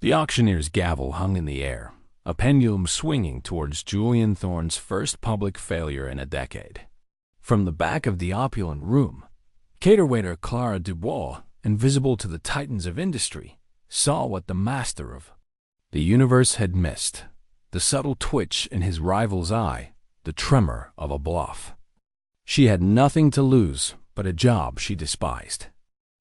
The auctioneer's gavel hung in the air, a pendulum swinging towards Julian Thorne's first public failure in a decade. From the back of the opulent room, caterwaiter Clara Dubois, invisible to the titans of industry, saw what the master of the universe had missed: the subtle twitch in his rival's eye, the tremor of a bluff. She had nothing to lose but a job she despised.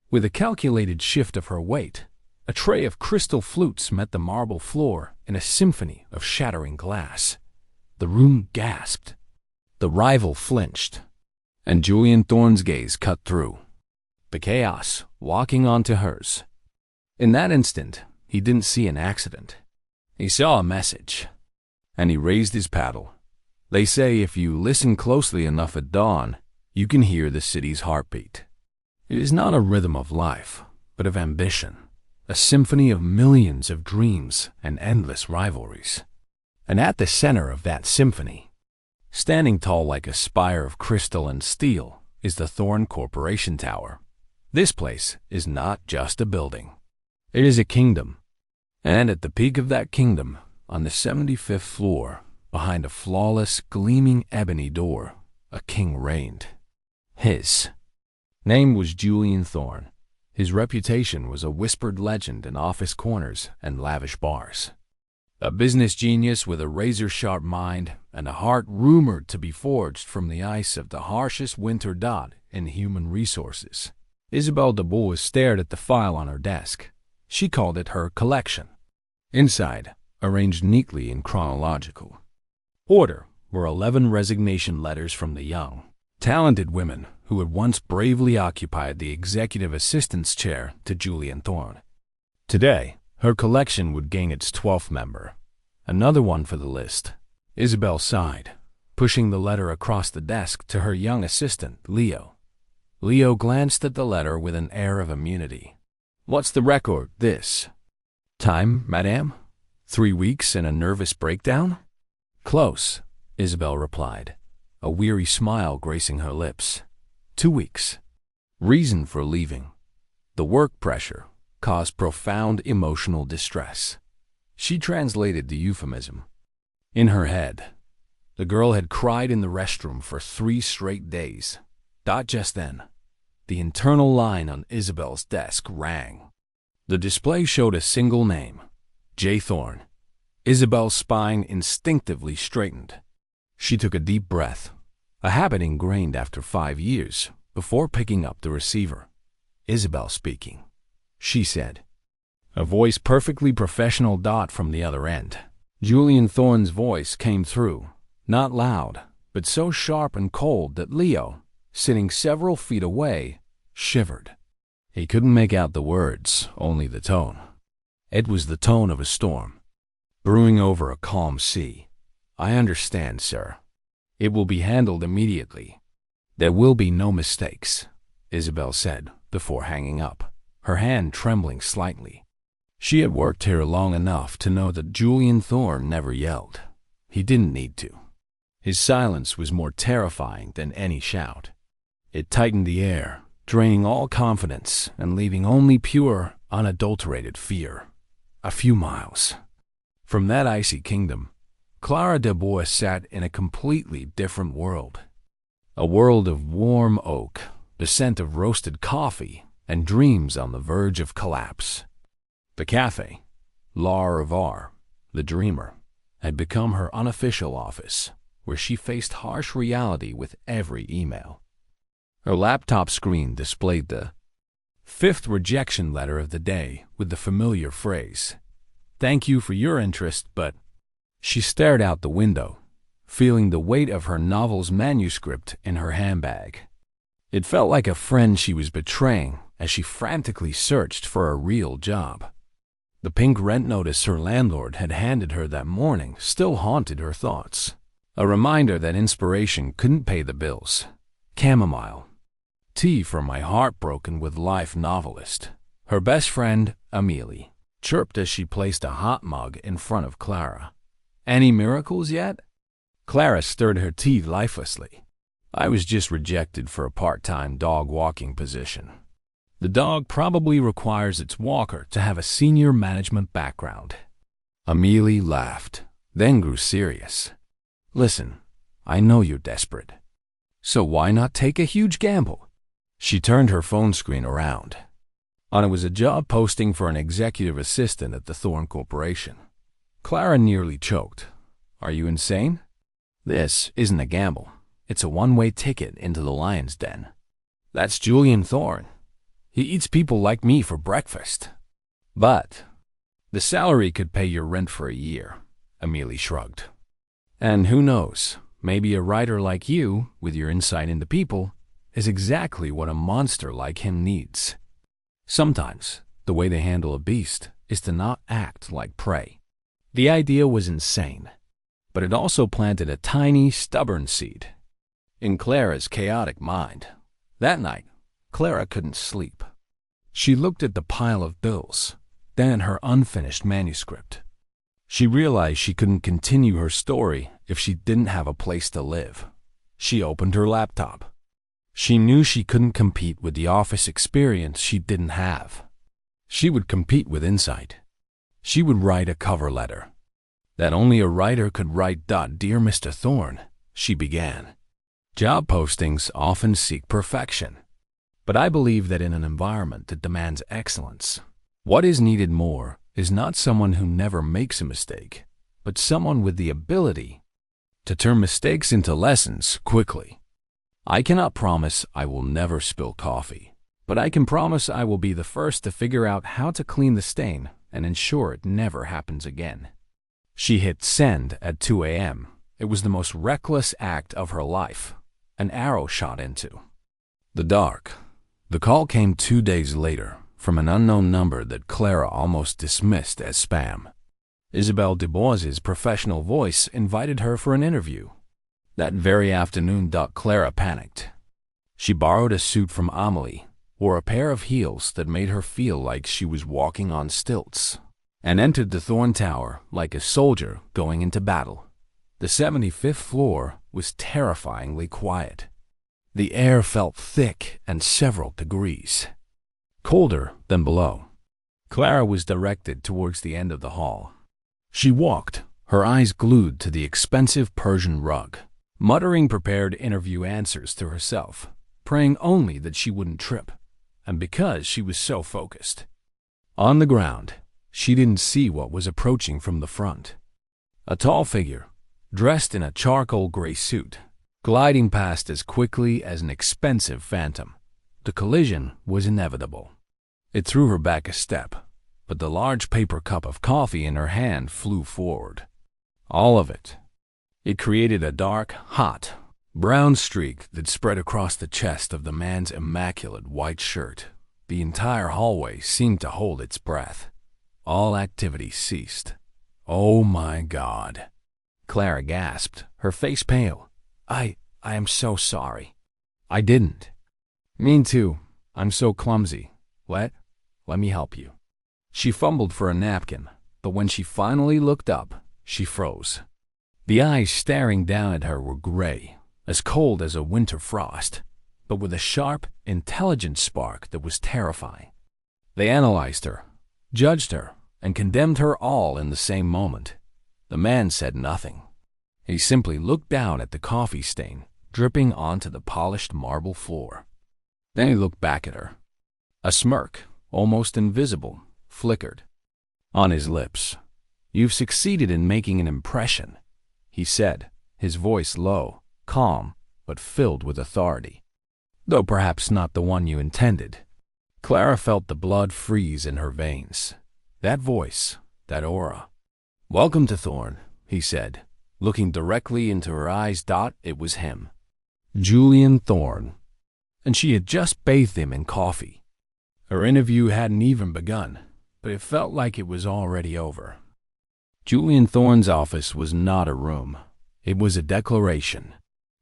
With a calculated shift of her weight, a tray of crystal flutes met the marble floor in a symphony of shattering glass. The room gasped. The rival flinched, and Julian Thorne's gaze cut through the chaos, walking onto hers. In that instant, he didn't see an accident. He saw a message, and he raised his paddle. They say if you listen closely enough at dawn, you can hear the city's heartbeat. It is not a rhythm of life, but of ambition, a symphony of millions of dreams and endless rivalries. And at the center of that symphony, standing tall like a spire of crystal and steel, is the Thorne Corporation Tower. This place is not just a building. It is a kingdom. And at the peak of that kingdom, on the 75th floor, behind a flawless, gleaming ebony door, a king reigned. His name was Julian Thorne. His reputation was a whispered legend in office corners and lavish bars. A business genius with a razor-sharp mind and a heart rumored to be forged from the ice of the harshest winter dot in human resources. Isabelle Dubois stared at the file on her desk. She called it her collection. Inside, arranged neatly in chronological order, were 11 resignation letters from the young, talented women who had once bravely occupied the executive assistant's chair to Julian Thorne. Today, her collection would gain its 12th member. Another one for the list. Isabelle sighed, pushing the letter across the desk to her young assistant, Leo. Leo glanced at the letter with an air of immunity. "What's the record, this?" "Time, madame? 3 weeks and a nervous breakdown?" "Close," Isabelle replied, a weary smile gracing her lips. 2 weeks. Reason for leaving: the work pressure caused profound emotional distress. She translated the euphemism. In her head, the girl had cried in the restroom for 3 straight days. Just then, the internal line on Isabelle's desk rang. The display showed a single name: J. Thorne. Isabelle's spine instinctively straightened. She took a deep breath, a habit ingrained after 5 years, before picking up the receiver. "Isabelle speaking," she said, a voice perfectly professional from the other end. Julian Thorne's voice came through, not loud, but so sharp and cold that Leo, sitting several feet away, shivered. He couldn't make out the words, only the tone. It was the tone of a storm, brewing over a calm sea. "I understand, sir. It will be handled immediately. There will be no mistakes," Isabelle said before hanging up, her hand trembling slightly. She had worked here long enough to know that Julian Thorne never yelled. He didn't need to. His silence was more terrifying than any shout. It tightened the air, draining all confidence and leaving only pure, unadulterated fear. A few miles from that icy kingdom, Clara Dubois sat in a completely different world. A world of warm oak, the scent of roasted coffee, and dreams on the verge of collapse. The cafe, La Revoir, the dreamer, had become her unofficial office, where she faced harsh reality with every email. Her laptop screen displayed the 5th rejection letter of the day with the familiar phrase, "Thank you for your interest, but..." She stared out the window, feeling the weight of her novel's manuscript in her handbag. It felt like a friend she was betraying as she frantically searched for a real job. The pink rent notice her landlord had handed her that morning still haunted her thoughts, a reminder that inspiration couldn't pay the bills. "Chamomile. Tea for my heartbroken with life novelist," her best friend, Amelie, chirped as she placed a hot mug in front of Clara. "Any miracles yet?" Clara stirred her tea lifelessly. "I was just rejected for a part-time dog-walking position." The dog probably requires its walker to have a senior management background. Amelie laughed, then grew serious. Listen, I know you're desperate. So why not take a huge gamble? She turned her phone screen around. On it was a job posting for an executive assistant at the Thorne Corporation. Clara nearly choked. Are you insane? This isn't a gamble. It's a one-way ticket into the lion's den. That's Julian Thorne. He eats people like me for breakfast. But the salary could pay your rent for a year, Amelie shrugged. And who knows, maybe a writer like you, with your insight into people, is exactly what a monster like him needs. Sometimes, the way they handle a beast is to not act like prey. The idea was insane, but it also planted a tiny, stubborn seed in Clara's chaotic mind. That night, Clara couldn't sleep. She looked at the pile of bills, then her unfinished manuscript. She realized she couldn't continue her story if she didn't have a place to live. She opened her laptop. She knew she couldn't compete with the office experience she didn't have. She would compete with insight. She would write a cover letter that only a writer could write. Dear Mr. Thorne, she began. Job postings often seek perfection, but I believe that in an environment that demands excellence, what is needed more is not someone who never makes a mistake, but someone with the ability to turn mistakes into lessons quickly. I cannot promise I will never spill coffee, but I can promise I will be the first to figure out how to clean the stain and ensure it never happens again. She hit send at 2 a.m. It was the most reckless act of her life. An arrow shot into the dark. The call came 2 days later from an unknown number that Clara almost dismissed as spam. Isabelle Dubois's professional voice invited her for an interview. That very afternoon, Clara panicked. She borrowed a suit from Amelie, wore a pair of heels that made her feel like she was walking on stilts, and entered the Thorne Tower like a soldier going into battle. The 75th floor was terrifyingly quiet. The air felt thick and several degrees colder than below. Clara was directed towards the end of the hall. She walked, her eyes glued to the expensive Persian rug, muttering prepared interview answers to herself, praying only that she wouldn't trip, and because she was so focused. On the ground, she didn't see what was approaching from the front. A tall figure, dressed in a charcoal gray suit, gliding past as quickly as an expensive phantom. The collision was inevitable. It threw her back a step, but the large paper cup of coffee in her hand flew forward. All of it. It created a dark, hot, brown streak that spread across the chest of the man's immaculate white shirt. The entire hallway seemed to hold its breath. All activity ceased. Oh my God. Clara gasped, her face pale. I am so sorry. I didn't. Me too. I'm so clumsy. Let me help you. She fumbled for a napkin, but when she finally looked up, she froze. The eyes staring down at her were gray, as cold as a winter frost, but with a sharp, intelligent spark that was terrifying. They analyzed her, judged her, and condemned her all in the same moment. The man said nothing. He simply looked down at the coffee stain dripping onto the polished marble floor. Then he looked back at her. A smirk, almost invisible, flickered on his lips. You've succeeded in making an impression, he said, his voice low, calm, but filled with authority. Though perhaps not the one you intended. Clara felt the blood freeze in her veins. That voice, that aura. Welcome to Thorne, he said, looking directly into her eyes. It was him. Julian Thorne. And she had just bathed him in coffee. Her interview hadn't even begun, but it felt like it was already over. Julian Thorne's office was not a room. It was a declaration.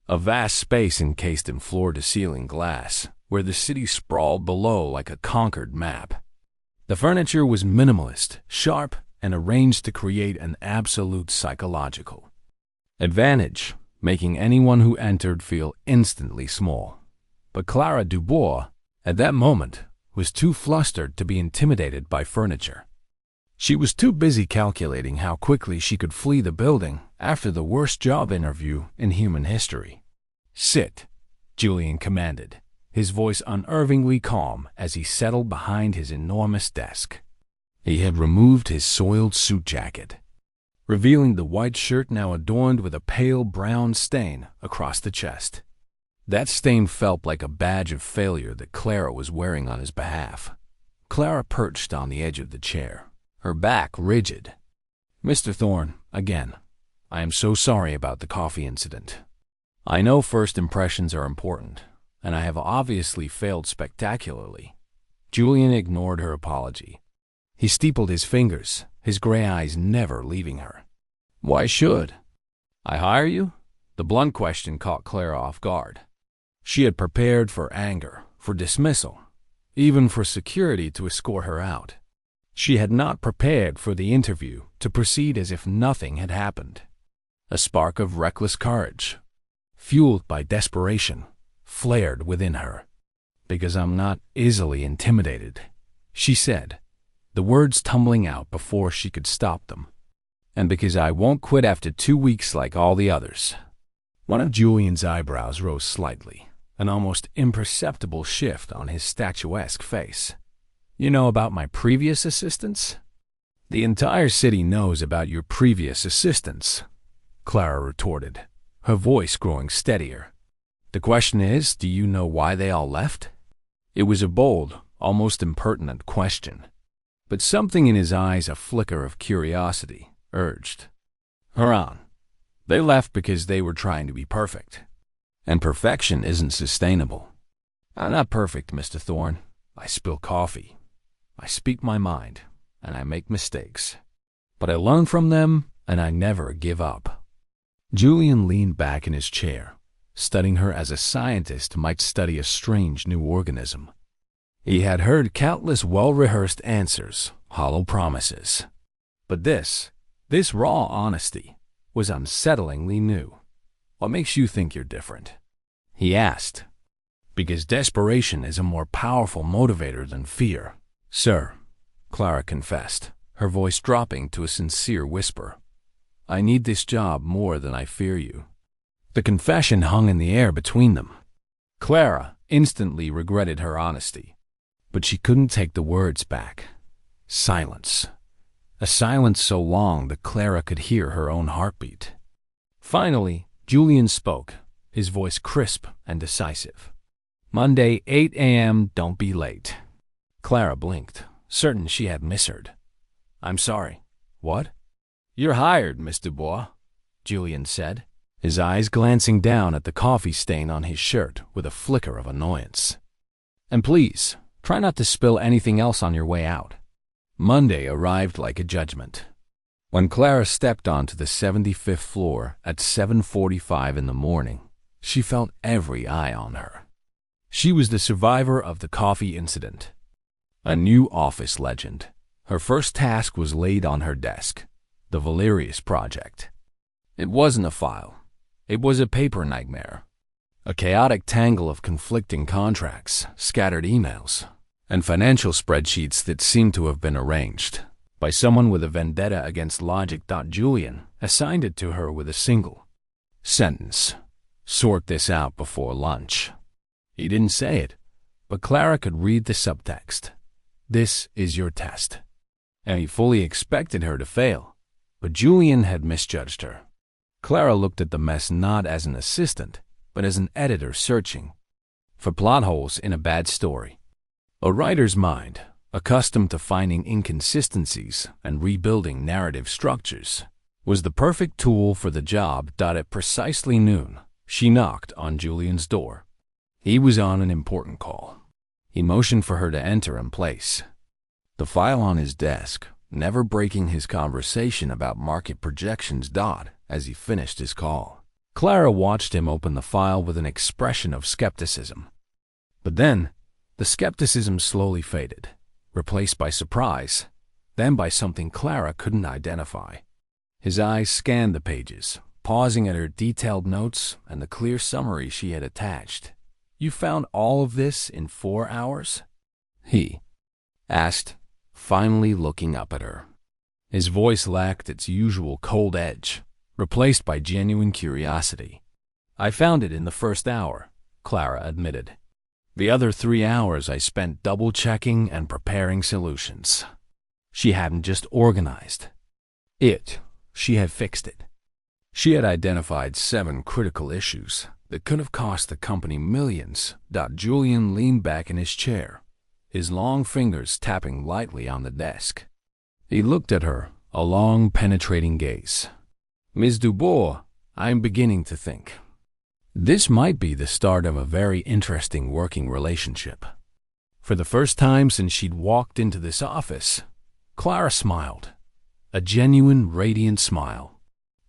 A vast space encased in floor-to-ceiling glass, where the city sprawled below like a conquered map. The furniture was minimalist, sharp, and arranged to create an absolute psychological advantage, making anyone who entered feel instantly small. But Clara Dubois, at that moment, was too flustered to be intimidated by furniture. She was too busy calculating how quickly she could flee the building after the worst job interview in human history. "Sit," Julian commanded, his voice unnervingly calm as he settled behind his enormous desk. He had removed his soiled suit jacket, revealing the white shirt now adorned with a pale brown stain across the chest. That stain felt like a badge of failure that Clara was wearing on his behalf. Clara perched on the edge of the chair, her back rigid. "Mr. Thorne, again, I am so sorry about the coffee incident. I know first impressions are important, and I have obviously failed spectacularly." Julian ignored her apology. He steepled his fingers, his gray eyes never leaving her. "Why should I hire you?" The blunt question caught Clara off guard. She had prepared for anger, for dismissal, even for security to escort her out. She had not prepared for the interview to proceed as if nothing had happened. A spark of reckless courage, fueled by desperation, flared within her. "Because I'm not easily intimidated," she said, the words tumbling out before she could stop them. "And because I won't quit after 2 weeks like all the others." One of Julian's eyebrows rose slightly, an almost imperceptible shift on his statuesque face. "You know about my previous assistants?" "The entire city knows about your previous assistants," Clara retorted, her voice growing steadier. "The question is, do you know why they all left?" It was a bold, almost impertinent question, but something in his eyes, a flicker of curiosity, urged. "Her on. They left because they were trying to be perfect. And perfection isn't sustainable. I'm not perfect, Mr. Thorne. I spill coffee. I speak my mind, and I make mistakes. But I learn from them, and I never give up." Julian leaned back in his chair, studying her as a scientist might study a strange new organism. He had heard countless well-rehearsed answers, hollow promises. But this raw honesty, was unsettlingly new. "What makes you think you're different?" he asked. "Because desperation is a more powerful motivator than fear, sir," Clara confessed, her voice dropping to a sincere whisper. "I need this job more than I fear you." The confession hung in the air between them. Clara instantly regretted her honesty, but she couldn't take the words back. Silence. A silence so long that Clara could hear her own heartbeat. Finally, Julian spoke, his voice crisp and decisive. "Monday, 8 a.m., don't be late." Clara blinked, certain she had misheard. "I'm sorry. What?" "You're hired, Miss Dubois," Julian said, his eyes glancing down at the coffee stain on his shirt with a flicker of annoyance. "And please, try not to spill anything else on your way out." Monday arrived like a judgment. When Clara stepped onto the 75th floor at 7:45 in the morning, she felt every eye on her. She was the survivor of the coffee incident, a new office legend. Her first task was laid on her desk, the Valerius Project. It wasn't a file. It was a paper nightmare, a chaotic tangle of conflicting contracts, scattered emails, and financial spreadsheets that seemed to have been arranged by someone with a vendetta against logic. Julian assigned it to her with a single sentence: "Sort this out before lunch." He didn't say it, but Clara could read the subtext. "This is your test." And he fully expected her to fail, but Julian had misjudged her. Clara looked at the mess not as an assistant, but as an editor searching for plot holes in a bad story. A writer's mind, accustomed to finding inconsistencies and rebuilding narrative structures, was the perfect tool for the job. At precisely noon, she knocked on Julian's door. He was on an important call. He motioned for her to enter in place, the file on his desk, never breaking his conversation about market projections. As he finished his call, Clara watched him open the file with an expression of skepticism. But then, the skepticism slowly faded, replaced by surprise, then by something Clara couldn't identify. His eyes scanned the pages, pausing at her detailed notes and the clear summary she had attached. "You found all of this in 4 hours?" he asked, finally looking up at her. His voice lacked its usual cold edge, replaced by genuine curiosity. I found it in the first hour, Clara admitted. The other 3 hours I spent double-checking and preparing solutions. She hadn't just organized it, she had fixed it. She had identified 7 critical issues that could have cost the company millions. Julian leaned back in his chair, his long fingers tapping lightly on the desk. He looked at her, a long, penetrating gaze. Ms. Dubois, I'm beginning to think this might be the start of a very interesting working relationship. For the first time since she'd walked into this office, Clara smiled, a genuine, radiant smile.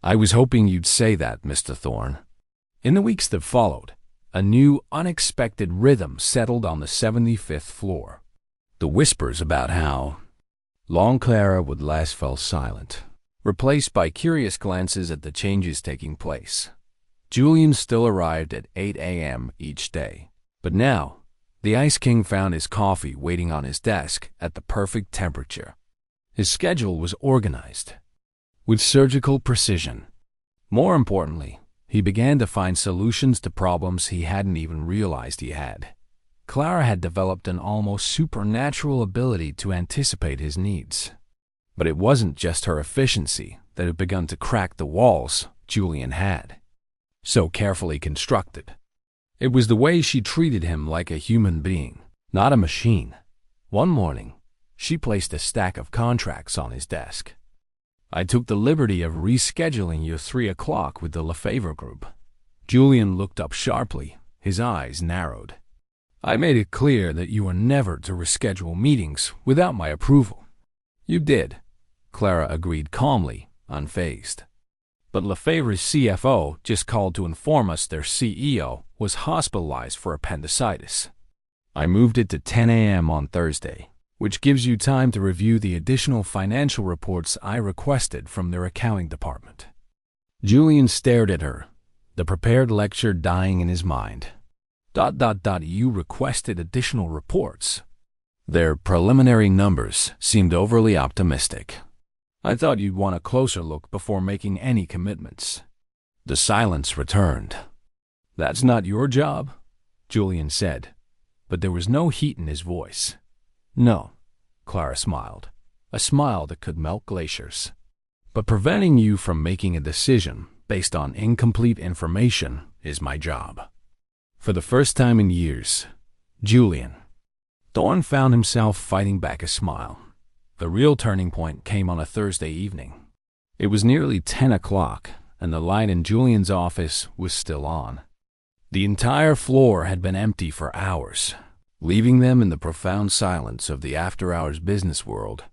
I was hoping you'd say that, Mr. Thorne. In the weeks that followed, a new, unexpected rhythm settled on the 75th floor. The whispers about how long Clara would last fell silent, replaced by curious glances at the changes taking place. Julian still arrived at 8 a.m. each day, but now the Ice King found his coffee waiting on his desk at the perfect temperature. His schedule was organized with surgical precision. More importantly, he began to find solutions to problems he hadn't even realized he had. Clara had developed an almost supernatural ability to anticipate his needs. But it wasn't just her efficiency that had begun to crack the walls Julian had so carefully constructed. It was the way she treated him like a human being, not a machine. One morning, she placed a stack of contracts on his desk. I took the liberty of rescheduling your 3 o'clock with the Lefevre group. Julian looked up sharply, his eyes narrowed. I made it clear that you were never to reschedule meetings without my approval. You did, Clara agreed calmly, unfazed. But Lefevre's CFO just called to inform us their CEO was hospitalized for appendicitis. I moved it to 10 a.m. on Thursday, which gives you time to review the additional financial reports I requested from their accounting department. Julian stared at her, the prepared lecture dying in his mind. You requested additional reports. Their preliminary numbers seemed overly optimistic. I thought you'd want a closer look before making any commitments. The silence returned. That's not your job, Julian said, but there was no heat in his voice. No, Clara smiled, a smile that could melt glaciers. But preventing you from making a decision based on incomplete information is my job. For the first time in years, Julian Thorne found himself fighting back a smile. The real turning point came on a Thursday evening. It was nearly 10 o'clock, and the light in Julian's office was still on. The entire floor had been empty for hours, leaving them in the profound silence of the after-hours business world.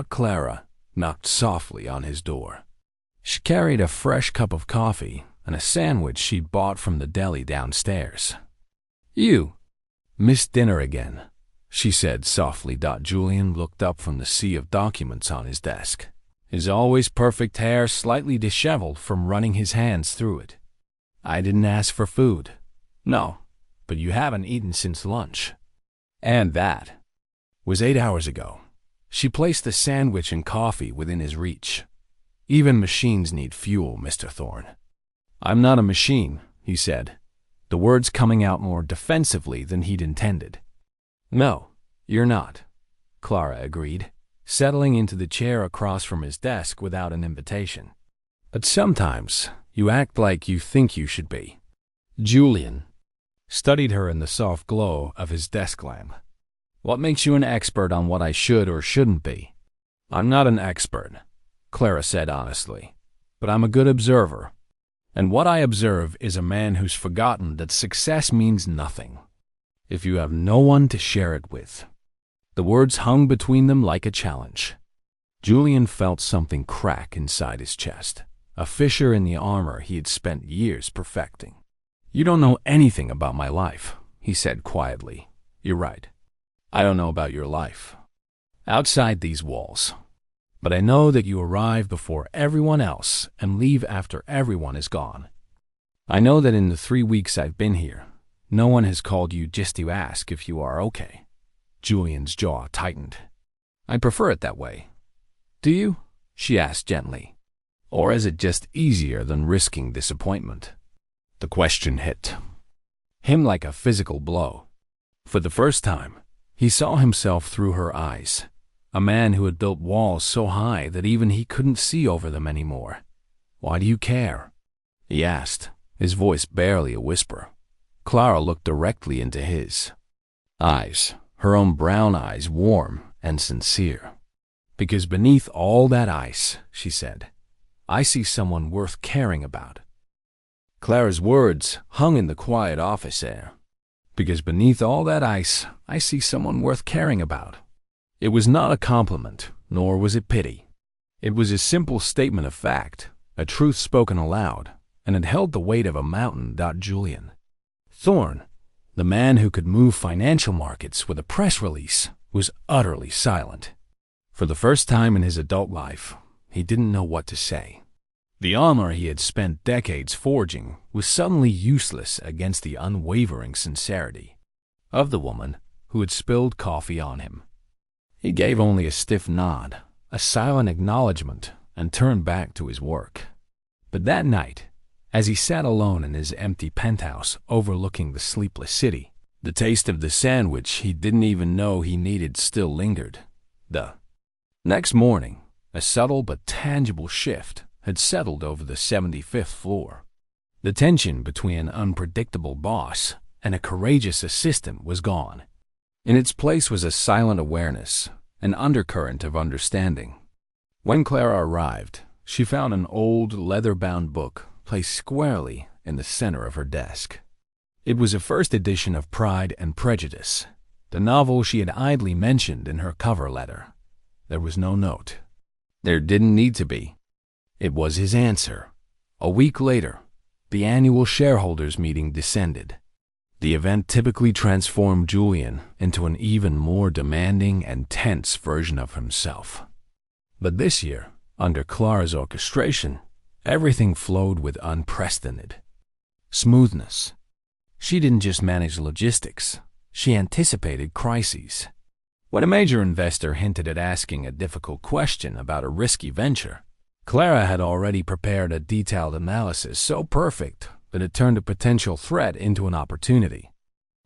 Clara knocked softly on his door. She carried a fresh cup of coffee and a sandwich she'd bought from the deli downstairs. You missed dinner again, she said softly. Julian looked up from the sea of documents on his desk, his always perfect hair slightly disheveled from running his hands through it. I didn't ask for food. No, but you haven't eaten since lunch. And that was 8 hours ago. She placed the sandwich and coffee within his reach. Even machines need fuel, Mr. Thorne. I'm not a machine, he said, the words coming out more defensively than he'd intended. No, you're not, Clara agreed, settling into the chair across from his desk without an invitation. But sometimes you act like you think you should be. Julian studied her in the soft glow of his desk lamp. What makes you an expert on what I should or shouldn't be? I'm not an expert, Clara said honestly, but I'm a good observer. And what I observe is a man who's forgotten that success means nothing if you have no one to share it with. The words hung between them like a challenge. Julian felt something crack inside his chest, a fissure in the armor he had spent years perfecting. You don't know anything about my life, he said quietly. You're right. I don't know about your life outside these walls. But I know that you arrive before everyone else and leave after everyone is gone. I know that in the 3 weeks I've been here, no one has called you just to ask if you are okay. Julian's jaw tightened. "I prefer it that way. Do you?" she asked gently. "Or is it just easier than risking disappointment?" The question hit him like a physical blow. For the first time, he saw himself through her eyes, a man who had built walls so high that even he couldn't see over them anymore. "Why do you care?" he asked, his voice barely a whisper. Clara looked directly into his eyes, her own brown eyes warm and sincere. "Because beneath all that ice," she said, "I see someone worth caring about." Clara's words hung in the quiet office air. "Because beneath all that ice, I see someone worth caring about." It was not a compliment, nor was it pity. It was a simple statement of fact, a truth spoken aloud, and it held the weight of a mountain. Julian Thorne, the man who could move financial markets with a press release, was utterly silent. For the first time in his adult life, he didn't know what to say. The armor he had spent decades forging was suddenly useless against the unwavering sincerity of the woman who had spilled coffee on him. He gave only a stiff nod, a silent acknowledgement, and turned back to his work. But that night, as he sat alone in his empty penthouse overlooking the sleepless city, the taste of the sandwich he didn't even know he needed still lingered. The next morning, a subtle but tangible shift had settled over the 75th floor. The tension between an unpredictable boss and a courageous assistant was gone. In its place was a silent awareness, an undercurrent of understanding. When Clara arrived, she found an old, leather-bound book placed squarely in the center of her desk. It was a first edition of Pride and Prejudice, the novel she had idly mentioned in her cover letter. There was no note. There didn't need to be. It was his answer. A week later, the annual shareholders' meeting descended. The event typically transformed Julian into an even more demanding and tense version of himself. But this year, under Clara's orchestration, everything flowed with unprecedented smoothness. She didn't just manage logistics, she anticipated crises. When a major investor hinted at asking a difficult question about a risky venture, Clara had already prepared a detailed analysis so perfect that it turned a potential threat into an opportunity.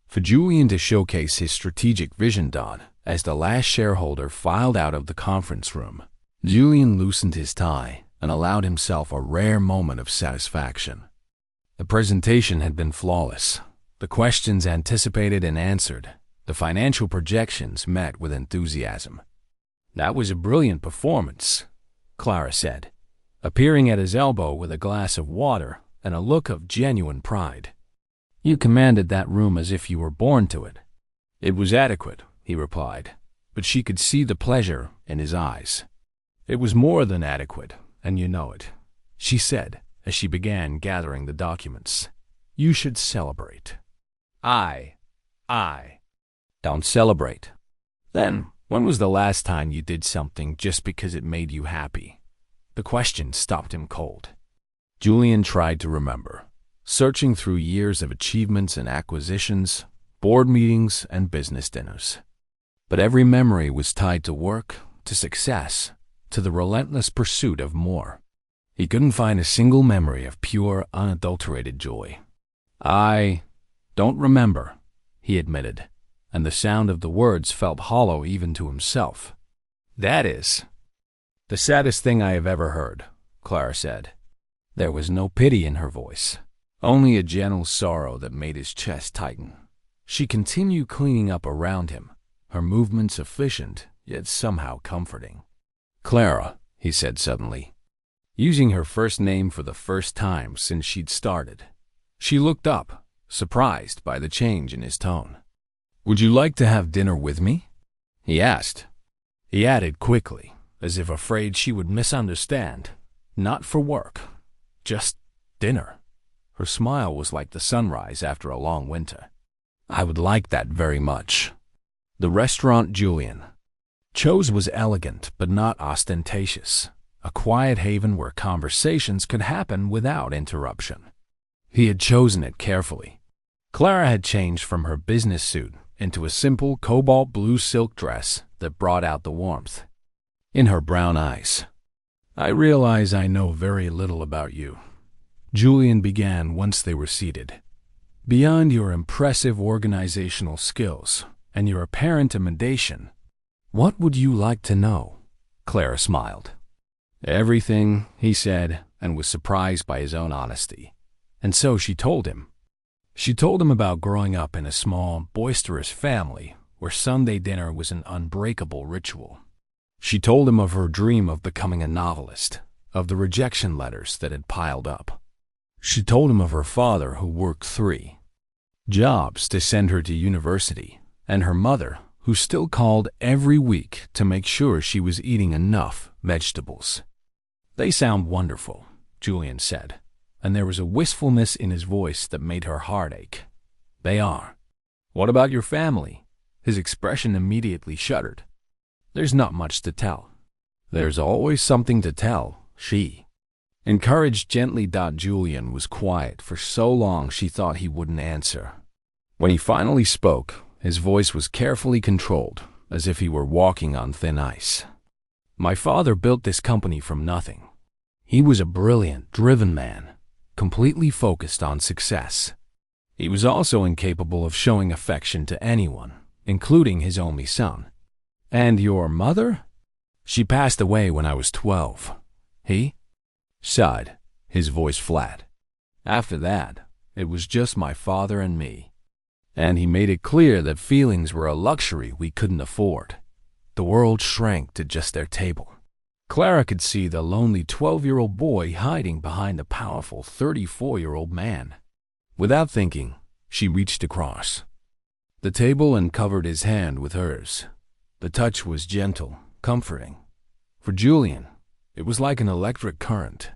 For Julian to showcase his strategic vision, as the last shareholder filed out of the conference room, Julian loosened his tie and allowed himself a rare moment of satisfaction. The presentation had been flawless, the questions anticipated and answered, the financial projections met with enthusiasm. "That was a brilliant performance," Clara said, appearing at his elbow with a glass of water and a look of genuine pride. "You commanded that room as if you were born to it." "It was adequate," he replied, but she could see the pleasure in his eyes. "It was more than adequate, and you know it," she said as she began gathering the documents. "You should celebrate." I don't celebrate." "Then, when was the last time you did something just because it made you happy?" The question stopped him cold. Julian tried to remember, searching through years of achievements and acquisitions, board meetings, and business dinners. But every memory was tied to work, to success, to the relentless pursuit of more. He couldn't find a single memory of pure, unadulterated joy. "I don't remember," he admitted, and the sound of the words felt hollow even to himself. "That is the saddest thing I have ever heard," Clara said. There was no pity in her voice, only a gentle sorrow that made his chest tighten. She continued cleaning up around him, her movements efficient, yet somehow comforting. "Clara," he said suddenly, using her first name for the first time since she'd started. She looked up, surprised by the change in his tone. "Would you like to have dinner with me?" he asked. He added quickly, as if afraid she would misunderstand, "Not for work, just dinner." Her smile was like the sunrise after a long winter. "I would like that very much." The restaurant Julian chose was elegant but not ostentatious, a quiet haven where conversations could happen without interruption. He had chosen it carefully. Clara had changed from her business suit into a simple cobalt blue silk dress that brought out the warmth in her brown eyes. "I realize I know very little about you," Julian began once they were seated. "Beyond your impressive organizational skills and your apparent intimidation, what would you like to know?" Clara smiled. "Everything," he said, and was surprised by his own honesty. And so she told him. She told him about growing up in a small, boisterous family where Sunday dinner was an unbreakable ritual. She told him of her dream of becoming a novelist, of the rejection letters that had piled up. She told him of her father who worked 3 jobs to send her to university, and her mother who still called every week to make sure she was eating enough vegetables. "They sound wonderful," Julian said, and there was a wistfulness in his voice that made her heart ache. "They are. What about your family?" His expression immediately shuddered. "There's not much to tell." "There's always something to tell," she encouraged gently. Julian was quiet for so long she thought he wouldn't answer. When he finally spoke, his voice was carefully controlled, as if he were walking on thin ice. "My father built this company from nothing. He was a brilliant, driven man, completely focused on success. He was also incapable of showing affection to anyone, including his only son." "And your mother?" "She passed away when I was 12. He sighed, his voice flat. "After that, it was just my father and me. And he made it clear that feelings were a luxury we couldn't afford. The world shrank to just their table." Clara could see the lonely 12-year-old boy hiding behind the powerful 34-year-old man. Without thinking, she reached across the table and covered his hand with hers. The touch was gentle, comforting. For Julian, it was like an electric current.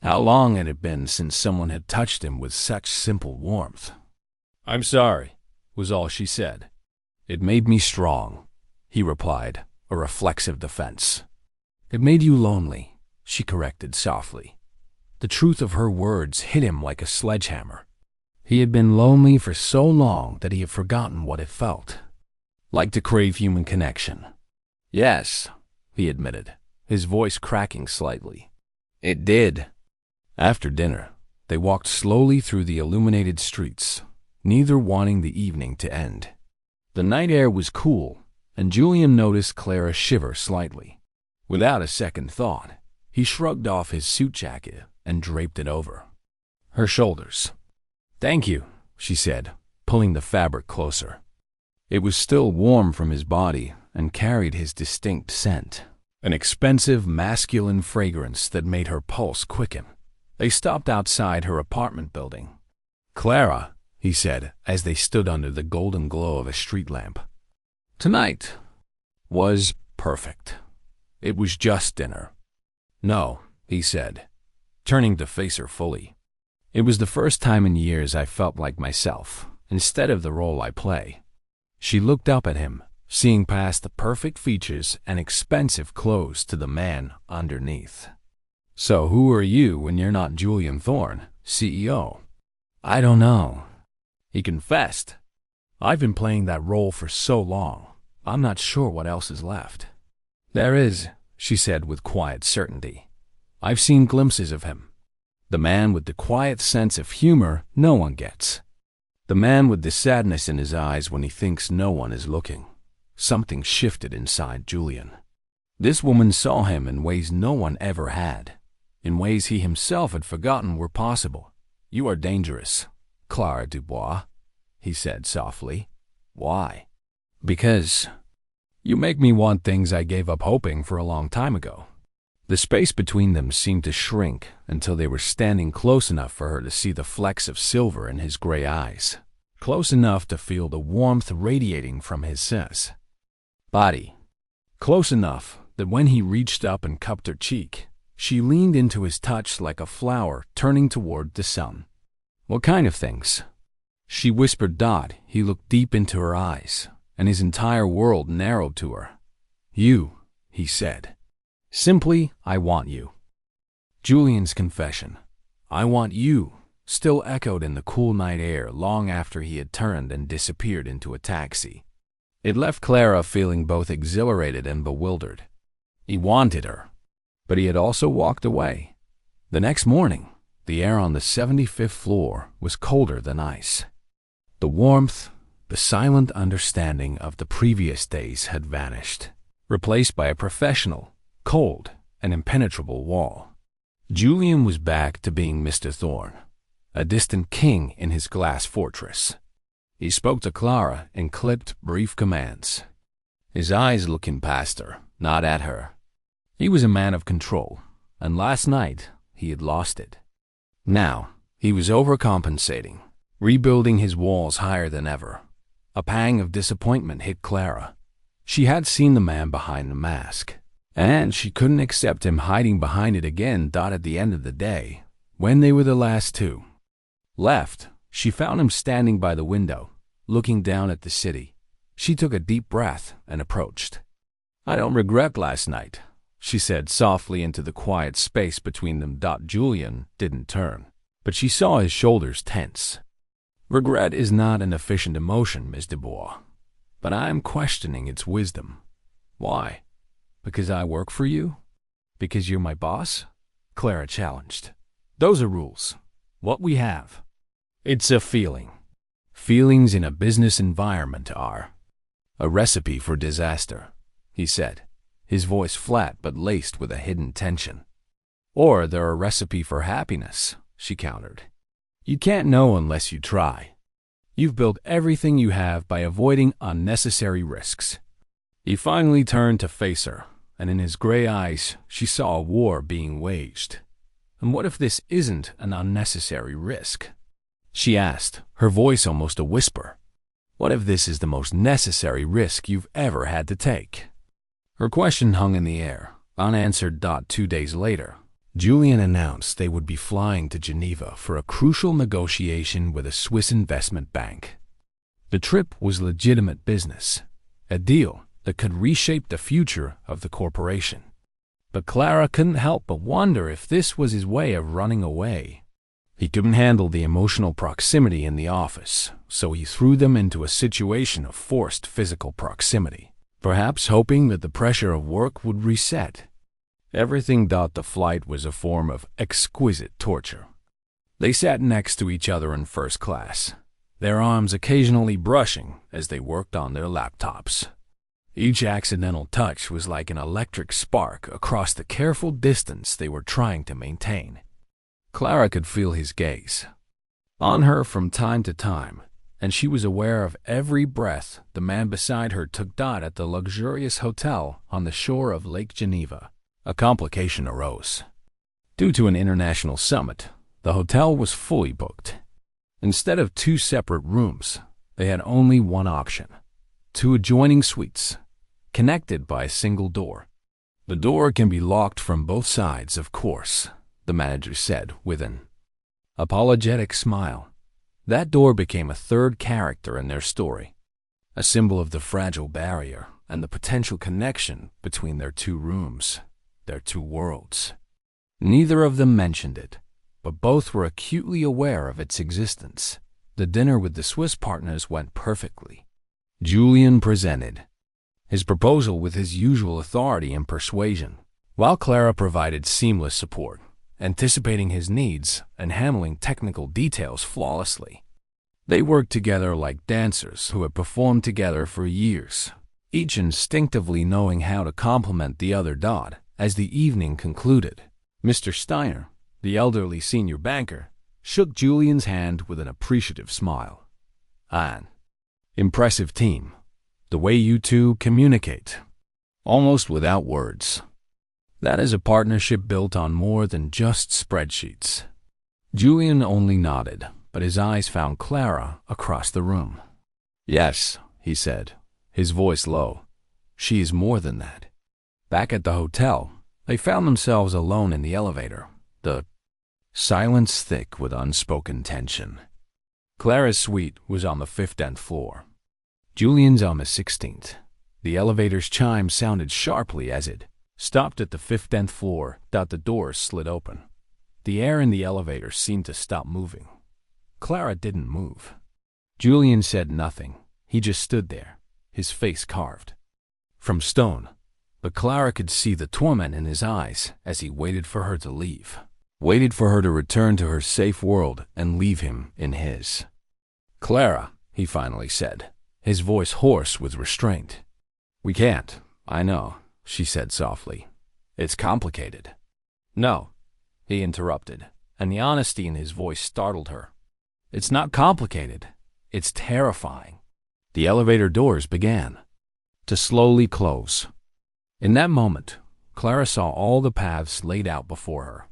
How long had it been since someone had touched him with such simple warmth? "I'm sorry," was all she said. "It made me strong," he replied, a reflexive defense. "It made you lonely," she corrected softly. The truth of her words hit him like a sledgehammer. He had been lonely for so long that he had forgotten what it felt like to crave human connection. "Yes," he admitted, his voice cracking slightly. "It did." After dinner, they walked slowly through the illuminated streets, neither wanting the evening to end. The night air was cool, and Julian noticed Clara shiver slightly. Without a second thought, he shrugged off his suit jacket and draped it over her shoulders. "Thank you," she said, pulling the fabric closer. It was still warm from his body and carried his distinct scent, an expensive masculine fragrance that made her pulse quicken. They stopped outside her apartment building. "Clara," he said as they stood under the golden glow of a street lamp, "tonight was perfect. It was just dinner." "No," he said, turning to face her fully. "It was the first time in years I felt like myself, instead of the role I play." She looked up at him, seeing past the perfect features and expensive clothes to the man underneath. "So who are you when you're not Julian Thorne, CEO?" "I don't know," he confessed. "I've been playing that role for so long, I'm not sure what else is left." "There is," she said with quiet certainty. "I've seen glimpses of him. The man with the quiet sense of humor no one gets. The man with the sadness in his eyes when he thinks no one is looking." Something shifted inside Julian. This woman saw him in ways no one ever had, in ways he himself had forgotten were possible. "You are dangerous, Clara Dubois," he said softly. "Why?" "Because you make me want things I gave up hoping for a long time ago." The space between them seemed to shrink until they were standing close enough for her to see the flecks of silver in his gray eyes, close enough to feel the warmth radiating from his body, close enough that when he reached up and cupped her cheek, she leaned into his touch like a flower turning toward the sun. "What kind of things?" she whispered. He looked deep into her eyes, and his entire world narrowed to her. "You," he said. "Simply, I want you." Julian's confession. "I want you," still echoed in the cool night air long after he had turned and disappeared into a taxi. It left Clara feeling both exhilarated and bewildered. He wanted her, but he had also walked away. The next morning, the air on the 75th floor was colder than ice. The warmth, the silent understanding of the previous days had vanished, replaced by a professional, cold, and impenetrable wall. Julian was back to being Mr. Thorne, a distant king in his glass fortress. He spoke to Clara in clipped, brief commands, his eyes looking past her, not at her. He was a man of control, and last night he had lost it. Now, he was overcompensating, rebuilding his walls higher than ever. A pang of disappointment hit Clara. She had seen the man behind the mask, and she couldn't accept him hiding behind it again. At the end of the day, when they were the last two left, she found him standing by the window, looking down at the city. She took a deep breath and approached. "I don't regret last night," she said softly into the quiet space between them. Julian didn't turn, but she saw his shoulders tense. "Regret is not an efficient emotion, Miss Dubois, but I am questioning its wisdom." "Why? Because I work for you? Because you're my boss?" Clara challenged. "Those are rules. What we have. It's a feeling. Feelings in a business environment are a recipe for disaster," he said, his voice flat but laced with a hidden tension. "Or they're a recipe for happiness," she countered. "You can't know unless you try. You've built everything you have by avoiding unnecessary risks." He finally turned to face her, and in his gray eyes she saw a war being waged. "And what if this isn't an unnecessary risk?" she asked, her voice almost a whisper. "What if this is the most necessary risk you've ever had to take?" Her question hung in the air, unanswered. 2 days later, Julian announced they would be flying to Geneva for a crucial negotiation with a Swiss investment bank. The trip was legitimate business, a deal that could reshape the future of the corporation. But Clara couldn't help but wonder if this was his way of running away. He couldn't handle the emotional proximity in the office, so he threw them into a situation of forced physical proximity, perhaps hoping that the pressure of work would reset. Everything. The flight was a form of exquisite torture. They sat next to each other in first class, their arms occasionally brushing as they worked on their laptops. Each accidental touch was like an electric spark across the careful distance they were trying to maintain. Clara could feel his gaze on her from time to time, and she was aware of every breath the man beside her took. At the luxurious hotel on the shore of Lake Geneva, a complication arose. Due to an international summit, the hotel was fully booked. Instead of 2 separate rooms, they had only one option: 2 adjoining suites, connected by a single door. "The door can be locked from both sides, of course," the manager said with an apologetic smile. That door became a third character in their story, a symbol of the fragile barrier and the potential connection between their 2 rooms, their 2 worlds. Neither of them mentioned it, but both were acutely aware of its existence. The dinner with the Swiss partners went perfectly. Julian presented his proposal with his usual authority and persuasion, while Clara provided seamless support, anticipating his needs and handling technical details flawlessly. They worked together like dancers who had performed together for years, each instinctively knowing how to complement the other. As the evening concluded, Mr. Steiner, the elderly senior banker, shook Julian's hand with an appreciative smile. "An impressive team. The way you two communicate, almost without words. That is a partnership built on more than just spreadsheets." Julian only nodded, but his eyes found Clara across the room. "Yes," he said, his voice low. "She is more than that." Back at the hotel, they found themselves alone in the elevator, the silence thick with unspoken tension. Clara's suite was on the 15th floor. Julian's on the 16th. The elevator's chime sounded sharply as it stopped at the 15th floor. The doors slid open. The air in the elevator seemed to stop moving, Clara didn't move. Julian said nothing. He just stood there, his face carved from stone. But Clara could see the torment in his eyes as he waited for her to leave, waited for her to return to her safe world and leave him in his. "Clara," he finally said, his voice hoarse with restraint. "We can't, I know," she said softly. "It's complicated." "No," he interrupted, and the honesty in his voice startled her. "It's not complicated. It's terrifying." The elevator doors began to slowly close. In that moment, Clara saw all the paths laid out before her.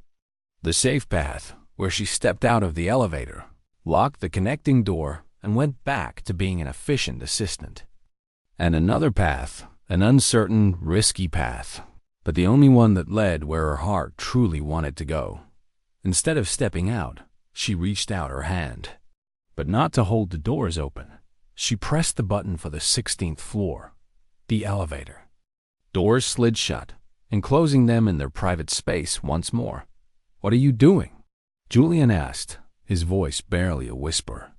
The safe path, where she stepped out of the elevator, locked the connecting door, and went back to being an efficient assistant. And another path, an uncertain, risky path, but the only one that led where her heart truly wanted to go. Instead of stepping out, she reached out her hand, but not to hold the doors open. She pressed the button for the 16th floor, the elevator. Doors slid shut, enclosing them in their private space once more. "What are you doing?" Julian asked, his voice barely a whisper.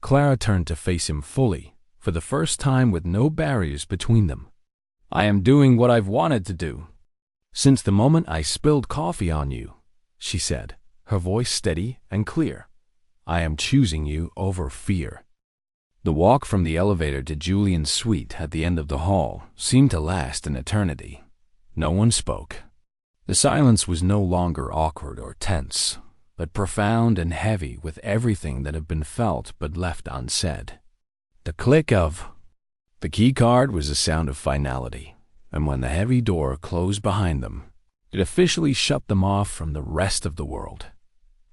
Clara turned to face him fully, for the first time with no barriers between them. "I am doing what I've wanted to do since the moment I spilled coffee on you," she said, her voice steady and clear. "I am choosing you over fear." The walk from the elevator to Julian's suite at the end of the hall seemed to last an eternity. No one spoke. The silence was no longer awkward or tense, but profound and heavy with everything that had been felt but left unsaid. The click of the key card was a sound of finality, and when the heavy door closed behind them, it officially shut them off from the rest of the world.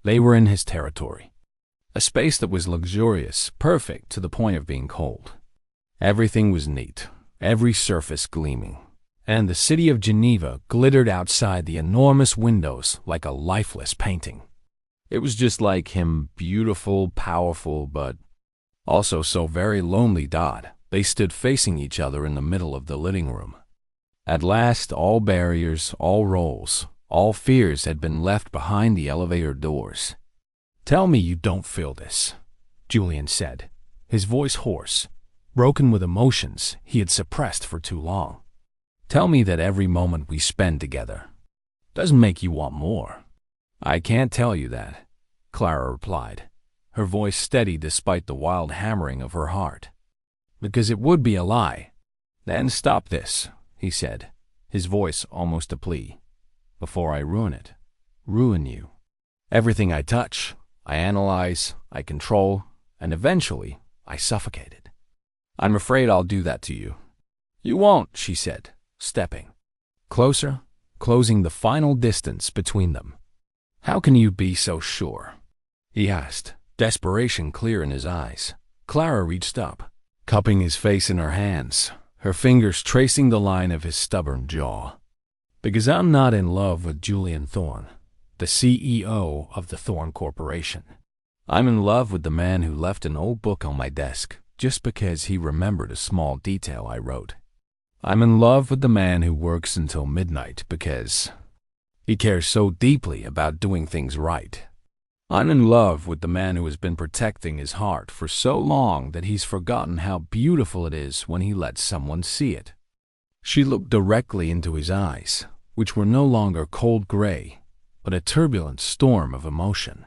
They were in his territory. A space that was luxurious, perfect to the point of being cold. Everything was neat, every surface gleaming, and the city of Geneva glittered outside the enormous windows like a lifeless painting. It was just like him, beautiful, powerful, but also so very lonely. They stood facing each other in the middle of the living room. At last, all barriers, all roles, all fears had been left behind the elevator doors. "Tell me you don't feel this," Julian said, his voice hoarse, broken with emotions he had suppressed for too long. "Tell me that every moment we spend together doesn't make you want more." "I can't tell you that," Clara replied, her voice steady despite the wild hammering of her heart. "Because it would be a lie." "Then stop this," he said, his voice almost a plea. "Before I ruin it, ruin you. Everything I touch, I analyze, I control, and eventually I suffocate it. I'm afraid I'll do that to you." "You won't," she said, stepping closer, closing the final distance between them. "How can you be so sure?" he asked, desperation clear in his eyes. Clara reached up, cupping his face in her hands, her fingers tracing the line of his stubborn jaw. "Because I'm not in love with Julian Thorne, the CEO of the Thorne Corporation. I'm in love with the man who left an old book on my desk just because he remembered a small detail I wrote. I'm in love with the man who works until midnight because he cares so deeply about doing things right. I'm in love with the man who has been protecting his heart for so long that he's forgotten how beautiful it is when he lets someone see it." She looked directly into his eyes, which were no longer cold gray, but a turbulent storm of emotion.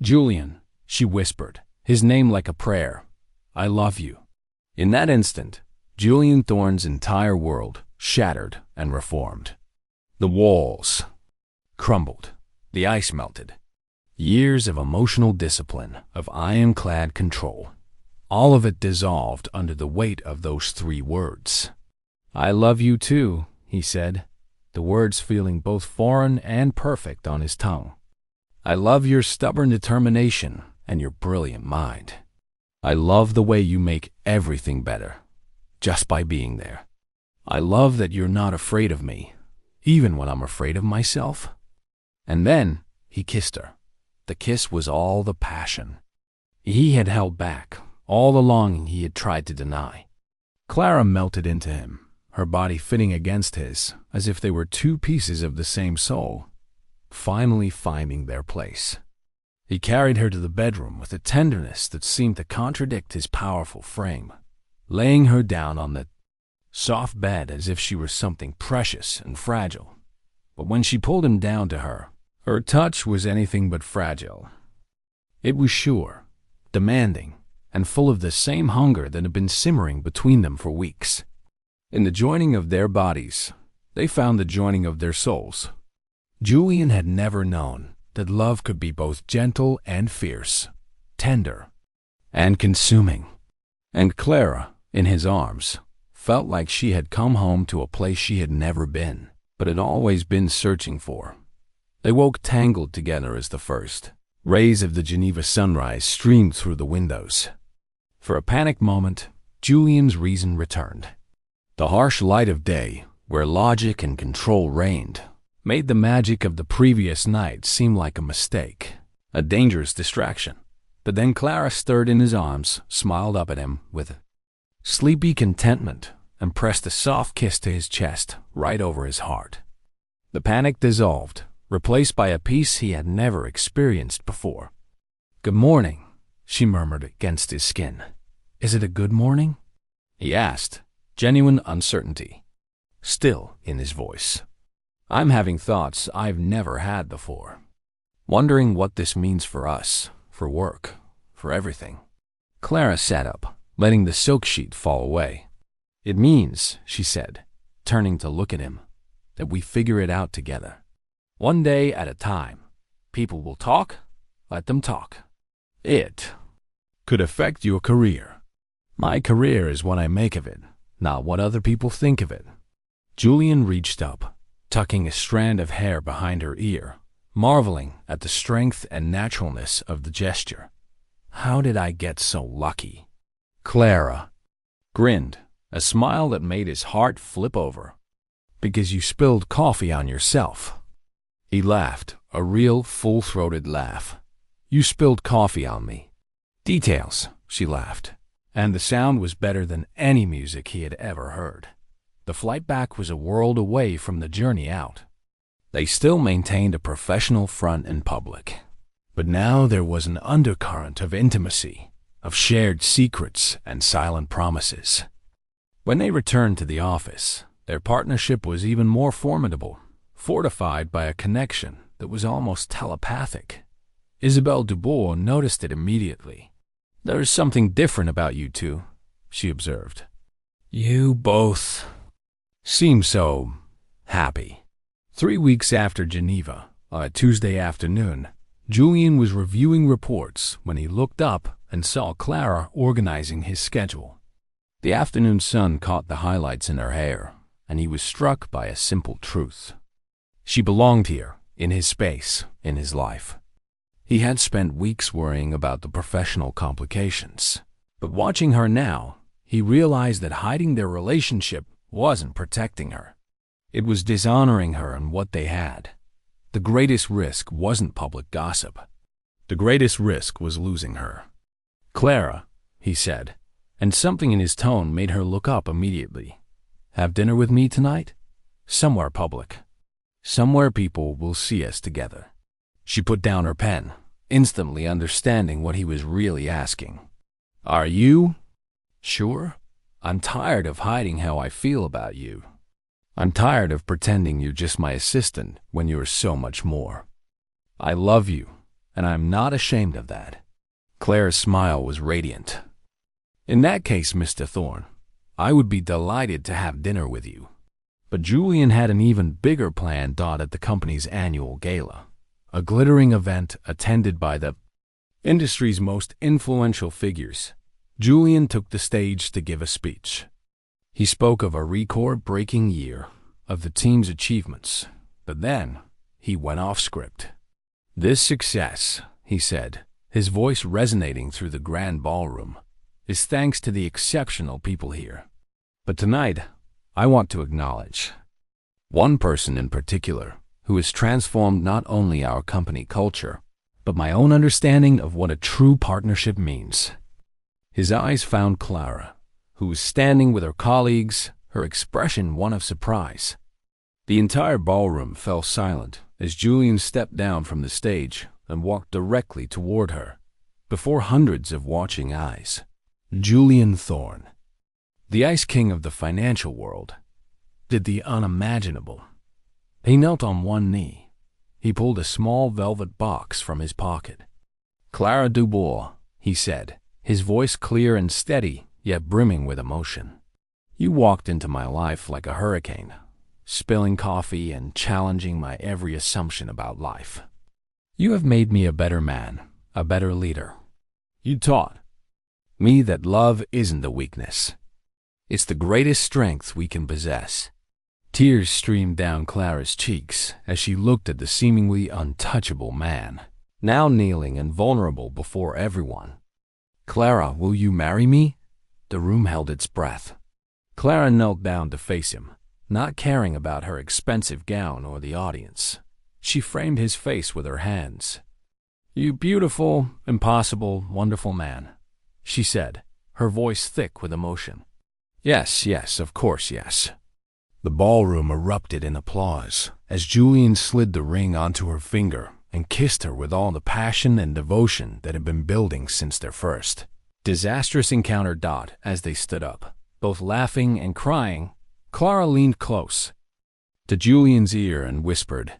"Julian," she whispered, his name like a prayer, "I love you." In that instant, Julian Thorne's entire world shattered and reformed. The walls crumbled, the ice melted. Years of emotional discipline, of ironclad control, all of it dissolved under the weight of those 3 words. "I love you too," he said, the words feeling both foreign and perfect on his tongue. "I love your stubborn determination and your brilliant mind. I love the way you make everything better, just by being there. I love that you're not afraid of me, even when I'm afraid of myself." And then he kissed her. The kiss was all the passion he had held back, all the longing he had tried to deny. Clara melted into him, her body fitting against his, as if they were 2 pieces of the same soul, finally finding their place. He carried her to the bedroom with a tenderness that seemed to contradict his powerful frame, laying her down on the soft bed as if she were something precious and fragile. But when she pulled him down to her, her touch was anything but fragile. It was sure, demanding, and full of the same hunger that had been simmering between them for weeks. In the joining of their bodies, they found the joining of their souls. Julian had never known that love could be both gentle and fierce, tender and consuming. And Clara, in his arms, felt like she had come home to a place she had never been, but had always been searching for. They woke tangled together as the first rays of the Geneva sunrise streamed through the windows. For a panic moment, Julian's reason returned. The harsh light of day, where logic and control reigned, made the magic of the previous night seem like a mistake, a dangerous distraction. But then Clara stirred in his arms, smiled up at him with sleepy contentment, and pressed a soft kiss to his chest, right over his heart. The panic dissolved, replaced by a peace he had never experienced before. "Good morning," she murmured against his skin. "Is it a good morning?" he asked, genuine uncertainty still in his voice. "I'm having thoughts I've never had before. Wondering what this means for us, for work, for everything." Clara sat up, letting the silk sheet fall away. "It means," she said, turning to look at him, "that we figure it out together. One day at a time. People will talk, let them talk. It could affect your career. My career is what I make of it, not what other people think of it." Julian reached up, tucking a strand of hair behind her ear, marveling at the strength and naturalness of the gesture. "How did I get so lucky?" Clara grinned, a smile that made his heart flip over. "Because you spilled coffee on yourself." He laughed, a real full-throated laugh. "You spilled coffee on me." "Details," she laughed, and the sound was better than any music he had ever heard. The flight back was a world away from the journey out. They still maintained a professional front in public, but now there was an undercurrent of intimacy, of shared secrets and silent promises. When they returned to the office, their partnership was even more formidable, fortified by a connection that was almost telepathic. Isabelle Dubois noticed it immediately. "There's something different about you two," she observed. "You both seem so happy." 3 weeks after Geneva, on a Tuesday afternoon, Julian was reviewing reports when he looked up and saw Clara organizing his schedule. The afternoon sun caught the highlights in her hair, and he was struck by a simple truth. She belonged here, in his space, in his life. He had spent weeks worrying about the professional complications, but watching her now, he realized that hiding their relationship wasn't protecting her. It was dishonoring her and what they had. The greatest risk wasn't public gossip. The greatest risk was losing her. "Clara," he said, and something in his tone made her look up immediately. "Have dinner with me tonight? Somewhere public. Somewhere people will see us together." She put down her pen, instantly understanding what he was really asking. "Are you sure? I'm tired of hiding how I feel about you. I'm tired of pretending you're just my assistant when you're so much more. I love you, and I'm not ashamed of that." Clara's smile was radiant. "In that case, Mr. Thorne, I would be delighted to have dinner with you." But Julian had an even bigger plan at the company's annual gala, a glittering event attended by the industry's most influential figures. Julian took the stage to give a speech. He spoke of a record-breaking year, of the team's achievements, but then he went off script. "This success," he said, his voice resonating through the grand ballroom, "is thanks to the exceptional people here. But tonight, I want to acknowledge one person in particular who has transformed not only our company culture, but my own understanding of what a true partnership means." His eyes found Clara, who was standing with her colleagues, her expression one of surprise. The entire ballroom fell silent as Julian stepped down from the stage, and walked directly toward her, before hundreds of watching eyes. Julian Thorne, the ice king of the financial world, did the unimaginable. He knelt on one knee. He pulled a small velvet box from his pocket. "Clara Dubois," he said, his voice clear and steady, yet brimming with emotion. "You walked into my life like a hurricane, spilling coffee and challenging my every assumption about life. You have made me a better man, a better leader. You taught me that love isn't a weakness. It's the greatest strength we can possess." Tears streamed down Clara's cheeks as she looked at the seemingly untouchable man, now kneeling and vulnerable before everyone. "Clara, will you marry me?" The room held its breath. Clara knelt down to face him, not caring about her expensive gown or the audience. She framed his face with her hands. "You beautiful, impossible, wonderful man," she said, her voice thick with emotion. "Yes, yes, of course, yes." The ballroom erupted in applause as Julian slid the ring onto her finger and kissed her with all the passion and devotion that had been building since their first disastrous encounter. As they stood up, both laughing and crying, Clara leaned close to Julian's ear and whispered,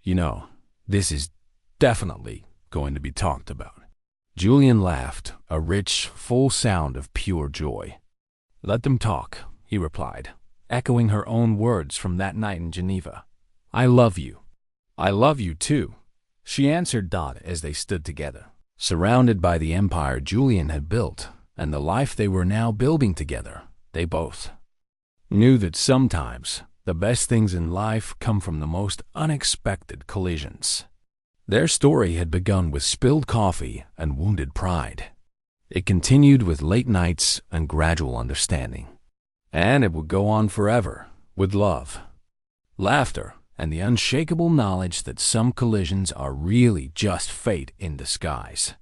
"You know, this is definitely going to be talked about." Julian laughed, a rich, full sound of pure joy. "Let them talk," he replied, echoing her own words from that night in Geneva. "I love you." "I love you too," she answered. As they stood together, surrounded by the empire Julian had built and the life they were now building together, they both knew that sometimes the best things in life come from the most unexpected collisions. Their story had begun with spilled coffee and wounded pride. It continued with late nights and gradual understanding. And it would go on forever, with love, laughter, and the unshakable knowledge that some collisions are really just fate in disguise.